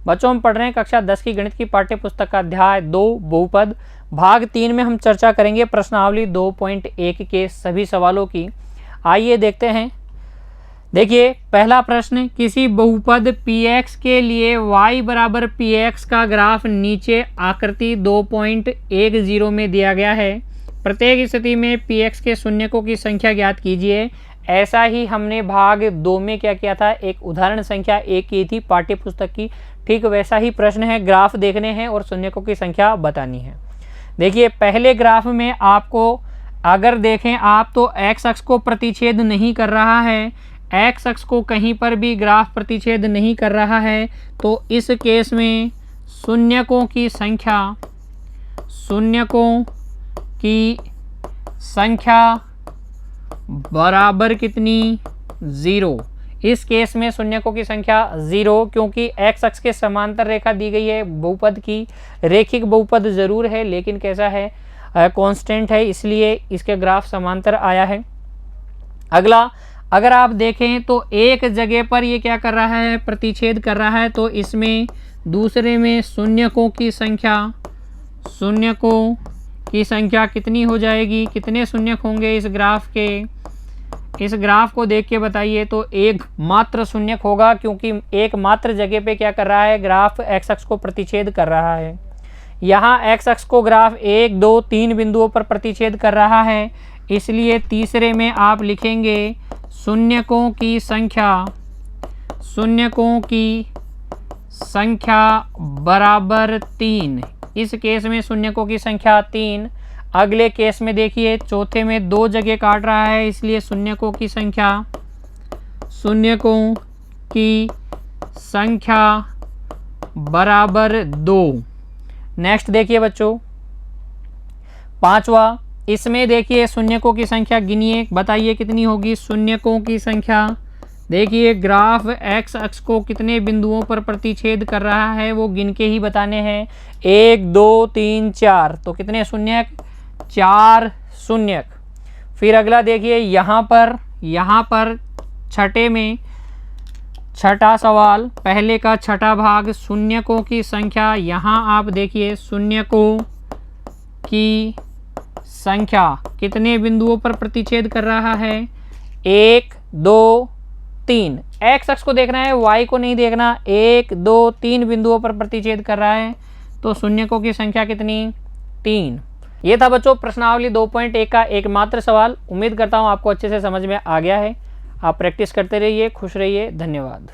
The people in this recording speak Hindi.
बच्चों हम पढ़ रहे हैं कक्षा 10 की गणित की पाठ्य पुस्तक का अध्याय 2 बहुपद। भाग 3 में हम चर्चा करेंगे प्रश्नावली 2.1 के सभी सवालों की। आइए देखते हैं। देखिए पहला प्रश्न, किसी बहुपद px के लिए y बराबर px का ग्राफ नीचे आकृति 2.10 में दिया गया है। प्रत्येक स्थिति में px के शून्यकों की संख्या ज्ञात कीजिए। ऐसा ही हमने भाग 2 में क्या किया था, एक उदाहरण संख्या 1 की थी पाठ्य पुस्तक की। ठीक वैसा ही प्रश्न है, ग्राफ देखने हैं और शून्यकों की संख्या बतानी है। देखिए पहले ग्राफ में आपको अगर देखें आप तो x अक्ष को प्रतिच्छेद नहीं कर रहा है, x अक्ष को कहीं पर भी ग्राफ प्रतिच्छेद नहीं कर रहा है, तो इस केस में शून्यकों की संख्या बराबर कितनी, 0। इस केस में शून्यकों की संख्या 0, क्योंकि x अक्ष के समांतर रेखा दी गई है। बहुपद की रेखिक बहुपद जरूर है लेकिन कैसा है, कांस्टेंट है, इसलिए इसके ग्राफ समांतर आया है। अगला अगर आप देखें तो एक जगह पर ये क्या कर रहा है, प्रतिच्छेद कर रहा है, तो इसमें दूसरे में शून्यकों की संख्या कितनी हो जाएगी, कितने शून्यक होंगे इस ग्राफ के। इस ग्राफ को देख के बताइए। तो एक मात्र शून्यक होगा, क्योंकि एक मात्र जगह पे क्या कर रहा है, ग्राफ x अक्ष को प्रतिच्छेद कर रहा है। यहाँ x अक्ष को ग्राफ 1, 2, 3 बिंदुओं पर प्रतिच्छेद कर रहा है, इसलिए तीसरे में आप लिखेंगे शून्यकों की संख्या बराबर 3। इस केस में शून्यकों की संख्या 3। अगले केस में देखिए चौथे में 2 जगह काट रहा है, इसलिए शून्यकों की संख्या बराबर 2। नेक्स्ट देखिए बच्चों पांचवा, इसमें देखिए शून्यकों की संख्या गिनिए, बताइए कितनी होगी शून्यकों की संख्या। देखिए ग्राफ x अक्ष को कितने बिंदुओं पर प्रतिच्छेद कर रहा है वो गिन के ही बताने हैं। 1, 2, 3, 4, तो कितने शून्यक, 4 शून्यक। फिर अगला देखिए यहाँ पर छठे में छठा सवाल, पहले का छठा भाग, शून्यकों की संख्या। यहाँ आप देखिए शून्यकों की संख्या कितने बिंदुओं पर प्रतिच्छेद कर रहा है, 1, 2, 3। x अक्ष को देखना है, y को नहीं देखना। 1, 2, 3 बिंदुओं पर प्रतिच्छेद कर रहा है, तो शून्यकों की संख्या कितनी, 3। ये था बच्चों प्रश्नावली 2.1 का एकमात्र सवाल। उम्मीद करता हूँ आपको अच्छे से समझ में आ गया है। आप प्रैक्टिस करते रहिए, खुश रहिए, धन्यवाद।